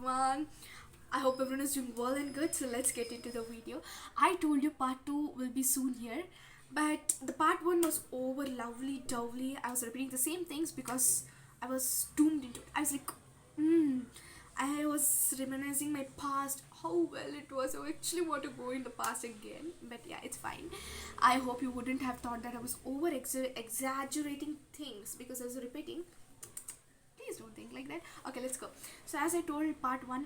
everyone. I hope everyone is doing well and good. So let's get into the video. I told you part 2 will be soon here, but the part 1 was over lovely dovely. I was repeating the same things because I was doomed into it. I was like, I was reminiscing my past, how well it was. I actually want to go in the past again, but yeah, it's fine. I hope you wouldn't have thought that I was over exaggerating things because I was repeating. Please don't think like that. Okay, let's go. So as I told part 1,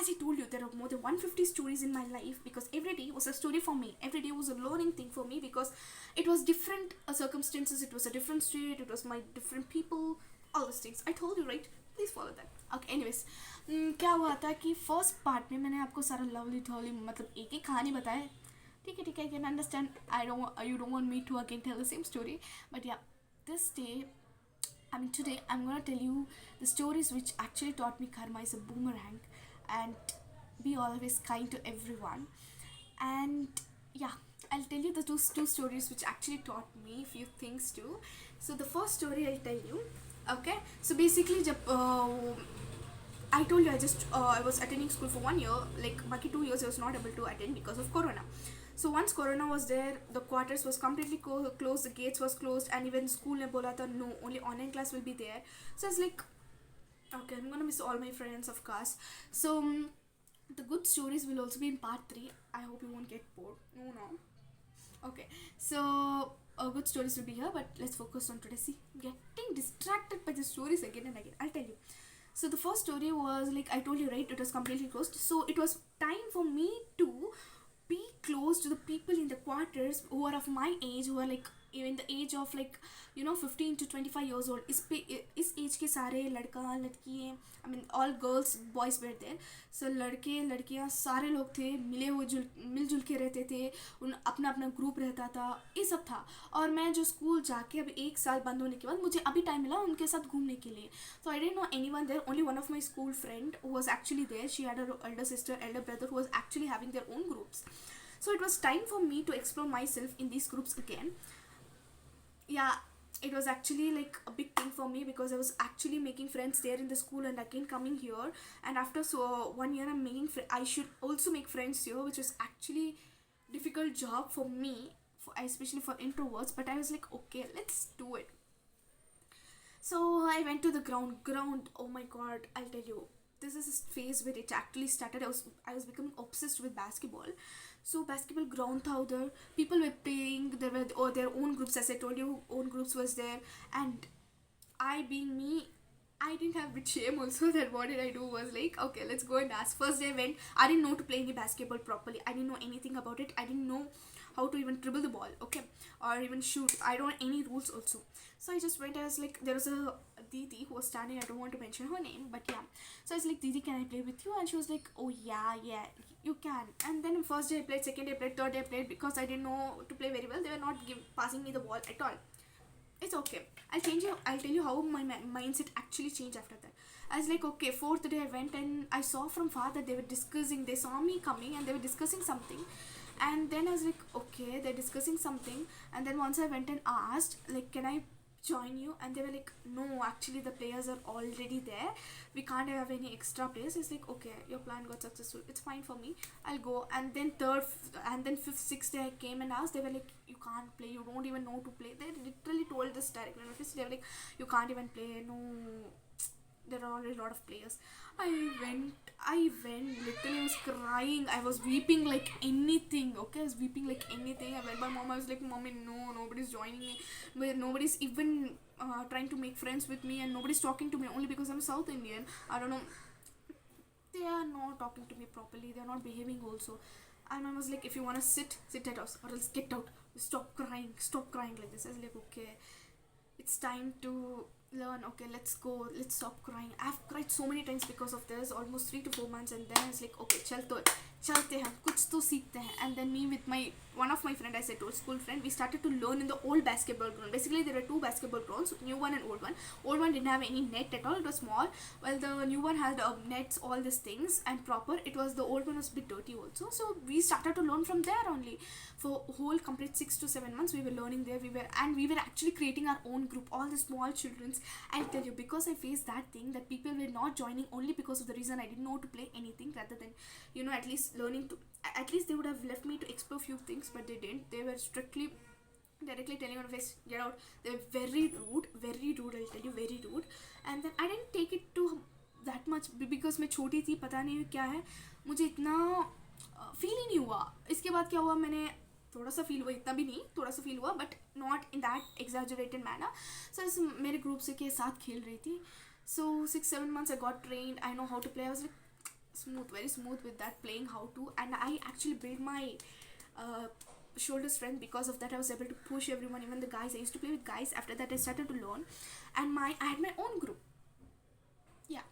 as I told you, there are more than 150 stories in my life because every day was a story for me. Every day was a learning thing for me because it was different circumstances, it was a different street, it was my different people, all those things. I told you, right? Please follow that. Okay, anyways, क्या हुआ था कि first part में मैंने आपको सारा lovely ठवली मतलब एक एक कहानी बताया. ठीक है, I can understand. You don't want me to again tell the same story, but yeah, this day, today I'm gonna tell you the stories which actually taught me karma is a boomerang and be always kind to everyone. And yeah, I'll tell you the two stories which actually taught me few things too. So the first story I'll tell you. Okay, so basically, I told you I was attending school for 1 year. Like बाकी 2 years I was not able to attend because of corona. So once corona was there, the quarters was completely closed, the gates was closed, and even school ne bola tha no, only online class will be there. So I was like, okay, I'm gonna miss all my friends, of course. So the good stories will also be in part 3. I hope you won't get bored. No. Okay, so good stories will be here, but let's focus on today. See, getting distracted by the stories again and again. I'll tell you. So the first story was like I told you, right? It was completely closed. So it was time for me to be close to the people in the quarters who are of my age, who are like in the age of like 15 to 25 years old. इस as के सारे लड़का लड़की, I mean all girls boys were there. So लड़के लड़कियाँ सारे लोग थे, मिलजुल के रहते थे, उन अपना अपना ग्रुप रहता था, ये सब था. और मैं जो स्कूल जाके अभी 1 साल बंद होने के बाद मुझे अभी टाइम मिला उनके साथ घूमने के लिए. So I didn't know anyone there. Only one of my school friend who was actually there. She had her elder sister, elder brother who was actually having their own groups. So it was time for me to explore myself in these groups again. Yeah, it was actually like a big thing for me because I was actually making friends there in the school and again coming here. And after 1 year I'm making I should also make friends here, which was actually difficult job for me, especially for introverts. But I was like, okay, let's do it. So I went to the ground. Oh my god, I'll tell you, this is a phase where it actually started. I was becoming obsessed with basketball. So basketball ground था उधर, people were playing, there were their own groups, as I told you, own groups was there. And I being me, I didn't have bit shame also. That what did I do was like, okay, let's go and ask. First day I went, I didn't know to play any basketball properly, I didn't know anything about it, I didn't know how to even dribble the ball, okay, or even shoot. I don't know any rules also. So I just went. I was like, there was a Didi who was standing, I don't want to mention her name, but yeah. So I was like, Didi, can I play with you? And she was like, oh yeah, you can. And then first day I played, second day I played, third day I played. Because I didn't know to play very well, they were not passing me the ball at all. It's okay, I'll tell you how my mindset actually changed after that. I was like, okay, fourth day I went and I saw from far that they saw me coming and they were discussing something. And then I was like, okay, they're discussing something. And then once I went and asked, like, can I join you? And they were like, no, actually the players are already there, we can't have any extra players. It's like, okay, your plan got successful, it's fine for me, I'll go. And then fifth, sixth day I came and asked. They were like, you can't play, you don't even know to play. They literally told this directly. They were like, you can't even play, no, there are already a lot of players. I went, literally I was crying, I was weeping like anything. Okay, I was weeping like anything. I went by mom, I was like, mommy, no, nobody's joining me, nobody's even trying to make friends with me, and nobody's talking to me only because I'm South Indian. I don't know, they are not talking to me properly, they are not behaving also. And I was like, if you want to sit at us, or else get out, stop crying like this. I was like, okay, it's time to learn. Okay, let's go, let's stop crying. I've cried so many times because of this, almost 3 to 4 months. And then I was like, okay, chal चलते हैं कुछ तो सीखते हैं. And then me with my one of my friend, as I told, school friend, we started to learn in the old basketball ground. Basically there were two basketball grounds, new one and old one. Old one didn't have any net at all, it was small, while the new one had nets, all these things, and proper. It was, the old one was a bit dirty also, so we started to learn from there only. For whole complete 6 to 7 months we were learning there. We were actually creating our own group, all the small children's. I'll tell you, because I faced that thing, that people were not joining only because of the reason I didn't know to play anything, rather than, you know, at least learning to, at least they would have left me to explore few things, but they didn't. They were strictly directly telling on face, get out. They were very rude, I'll tell you, very rude. And then I didn't take it to that much because मैं छोटी थी, पता नहीं क्या है, मुझे इतना feel ही नहीं हुआ. इसके बाद क्या हुआ, मैंने थोड़ा सा फील हुआ, इतना भी नहीं, थोड़ा सा फील हुआ, but not in that exaggerated manner. So मेरे ग्रुप से के साथ खेल रही थी. So 6-7 months I got trained, I know how to play. I was like smooth, very smooth with that, playing how to, and I actually built my shoulder strength. Because of that I was able to push everyone, even the guys. I used to play with guys. After that I started to learn, and I had my own group. Yeah.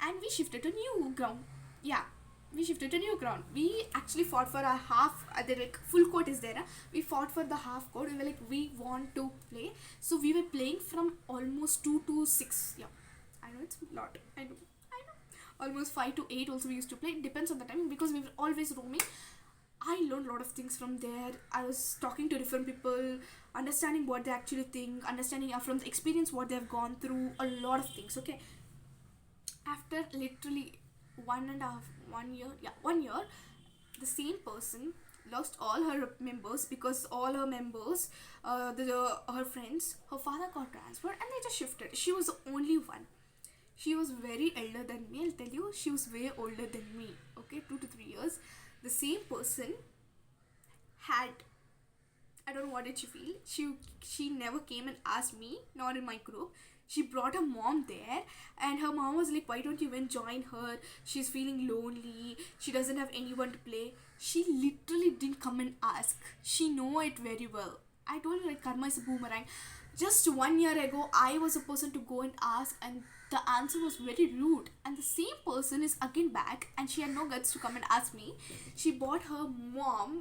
And we shifted to new ground. Yeah, we shifted to new ground. We actually fought for a half, like full court is there, huh? We fought for the half court. We were like, we want to play, so we were playing from almost 2 to 6. Yeah, I know it's a lot, I know, almost 5 to 8 also we used to play. It depends on the time, because we were always roaming. I learned a lot of things from there. I was talking to different people, understanding what they actually think, understanding from the experience what they have gone through, a lot of things. Okay, after literally 1 year, yeah, 1 year, the same person lost all her members, because all her members, her friends, her father got transferred, and they just shifted. She was the only one. She was very elder than me, I'll tell you. She was way older than me, okay, 2 to 3 years. The same person had, I don't know what did she feel. She never came and asked me, not in my group. She brought her mom there, and her mom was like, why don't you even join her? She's feeling lonely. She doesn't have anyone to play. She literally didn't come and ask. She know it very well. I told you, like, karma is a boomerang. Just 1 year ago, I was a person to go and ask, and the answer was very rude. And the same person is again back, and she had no guts to come and ask me. She bought her mom